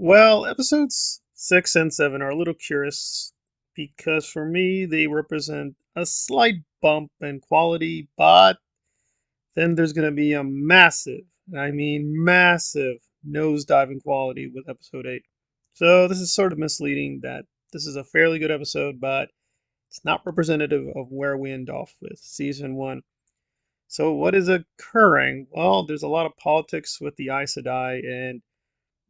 Well, episodes 6 and 7 are a little curious because for me, they represent a slight bump in quality, but then there's going to be a massive, and I mean massive, nosedive in quality with episode 8. So this is sort of misleading that this is a fairly good episode, but it's not representative of where we end off with season 1. So what is occurring? Well, there's a lot of politics with the Aes Sedai, and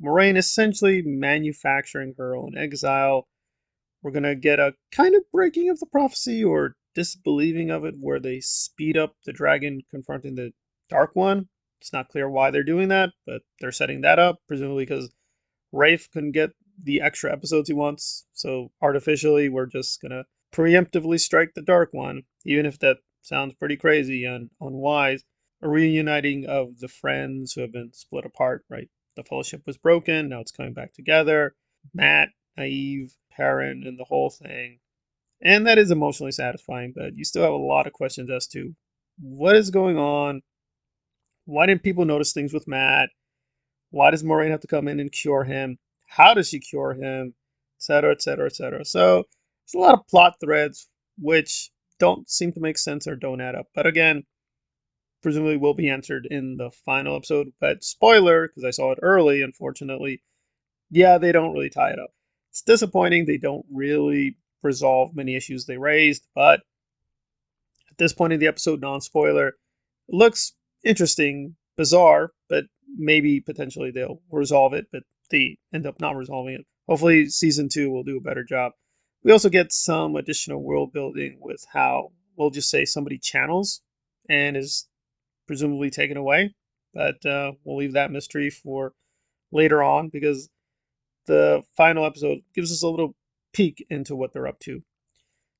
Moraine essentially manufacturing her own exile. We're going to get a kind of breaking of the prophecy or disbelieving of it where they speed up the dragon confronting the Dark One. It's not clear why they're doing that, but they're setting that up, presumably because Rafe couldn't get the extra episodes he wants. So artificially, we're just going to preemptively strike the Dark One, even if that sounds pretty crazy and unwise. A reuniting of the friends who have been split apart, right? The fellowship was broken, now it's coming back together. Matt, Naive, Perrin, and the whole thing. And that is emotionally satisfying, but you still have a lot of questions as to what is going on. Why didn't people notice things with Matt? Why does Moraine have to come in and cure him? How does she cure him? Etc., etc., etc. So there's a lot of plot threads which don't seem to make sense or don't add up. But again, presumably will be answered in the final episode. But spoiler, because I saw it early, unfortunately, yeah, they don't really tie it up. It's disappointing they don't really resolve many issues they raised, but at this point in the episode, non spoiler, it looks interesting, bizarre, but maybe potentially they'll resolve it, but they end up not resolving it. Hopefully, season 2 will do a better job. We also get some additional world building with how, we'll just say, somebody channels and is presumably taken away, but we'll leave that mystery for later on because the final episode gives us a little peek into what they're up to.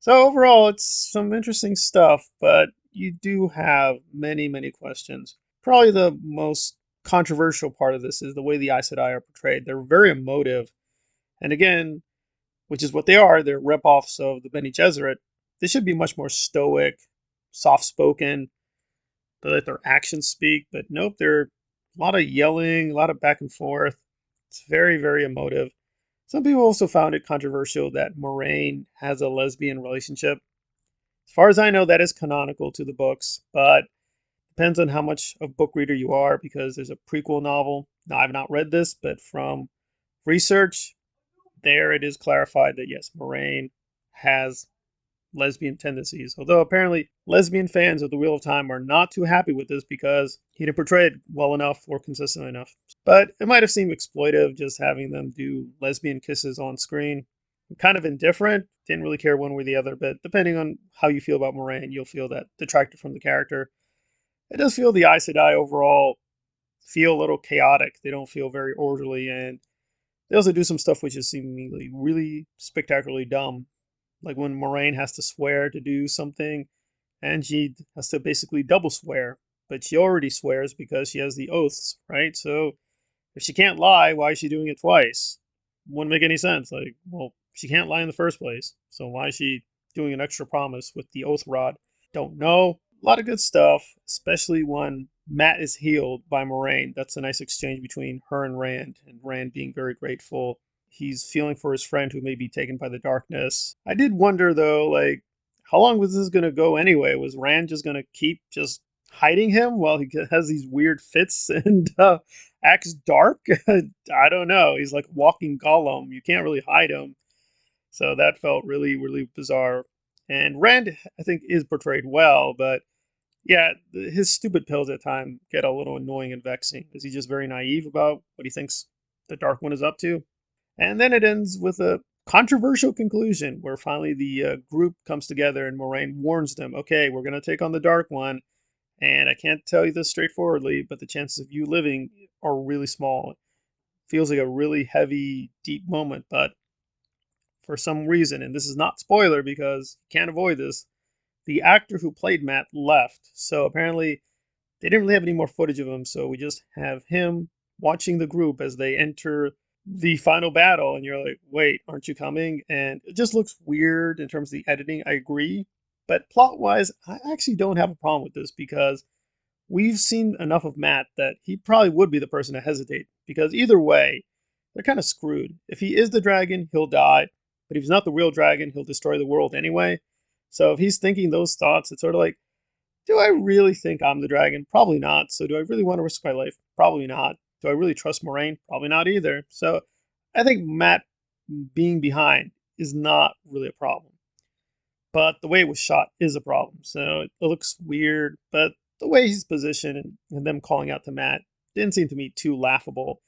So overall, it's some interesting stuff, but you do have many, many questions. Probably the most controversial part of this is the way the Aes Sedai are portrayed. They're very emotive, and again, which is what they are, they're rip-offs of the Bene Gesserit. They should be much more stoic, soft-spoken, they let their actions speak, but nope, they're a lot of yelling, a lot of back and forth. It's very, very emotive. Some people also found it controversial that Moraine has a lesbian relationship. As far as I know, that is canonical to the books, but depends on how much of a book reader you are because there's a prequel novel. Now, I've not read this, but from research, there it is clarified that yes, Moraine has lesbian tendencies. Although apparently lesbian fans of The Wheel of Time are not too happy with this because he didn't portray it well enough or consistently enough. But it might have seemed exploitive just having them do lesbian kisses on screen. I'm kind of indifferent, didn't really care one way or the other, but depending on how you feel about Moraine, you'll feel that detracted from the character. It does feel the Aes Sedai overall feel a little chaotic. They don't feel very orderly, and they also do some stuff which is seemingly really spectacularly dumb, like when Moraine has to swear to do something, and she has to basically double swear. But she already swears because she has the oaths, right? So if she can't lie, why is she doing it twice? Wouldn't make any sense. Like, well, she can't lie in the first place. So why is she doing an extra promise with the oath rod? Don't know. A lot of good stuff, especially when Matt is healed by Moraine. That's a nice exchange between her and Rand being very grateful. He's feeling for his friend who may be taken by the darkness. I did wonder though, like, how long was this going to go anyway? Was Rand just going to keep just hiding him while he has these weird fits and acts dark? I don't know. He's like walking Gollum. You can't really hide him. So that felt really, really bizarre. And Rand, I think, is portrayed well, but yeah, his stupid pills at times get a little annoying and vexing. Is he just very naive about what he thinks the Dark One is up to? And then it ends with a controversial conclusion where finally the group comes together and Moraine warns them, okay, we're going to take on the Dark One. And I can't tell you this straightforwardly, but the chances of you living are really small. It feels like a really heavy, deep moment, but for some reason, and this is not spoiler because you can't avoid this, the actor who played Matt left. So apparently they didn't really have any more footage of him, so we just have him watching the group as they enter the final battle, and you're like, wait, aren't you coming? And it just looks weird in terms of the editing, I agree. But plot wise, I actually don't have a problem with this because we've seen enough of Matt that he probably would be the person to hesitate. Because either way, they're kind of screwed. If he is the dragon, he'll die. But if he's not the real dragon, he'll destroy the world anyway. So if he's thinking those thoughts, it's sort of like, do I really think I'm the dragon? Probably not. So do I really want to risk my life? Probably not. Do I really trust Moraine? Probably not either. So I think Matt being behind is not really a problem. But the way it was shot is a problem. So it looks weird, but the way he's positioned and them calling out to Matt didn't seem to me too laughable.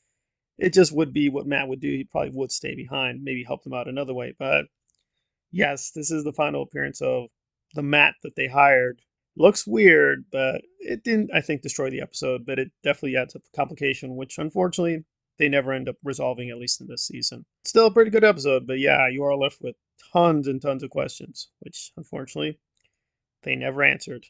It just would be what Matt would do. He probably would stay behind, maybe help them out another way. But yes, this is the final appearance of the Matt that they hired. Looks weird, but it didn't, I think, destroy the episode, but it definitely adds up a complication, which unfortunately they never end up resolving, at least in this season. Still a pretty good episode, but yeah, you are left with tons and tons of questions, which unfortunately they never answered.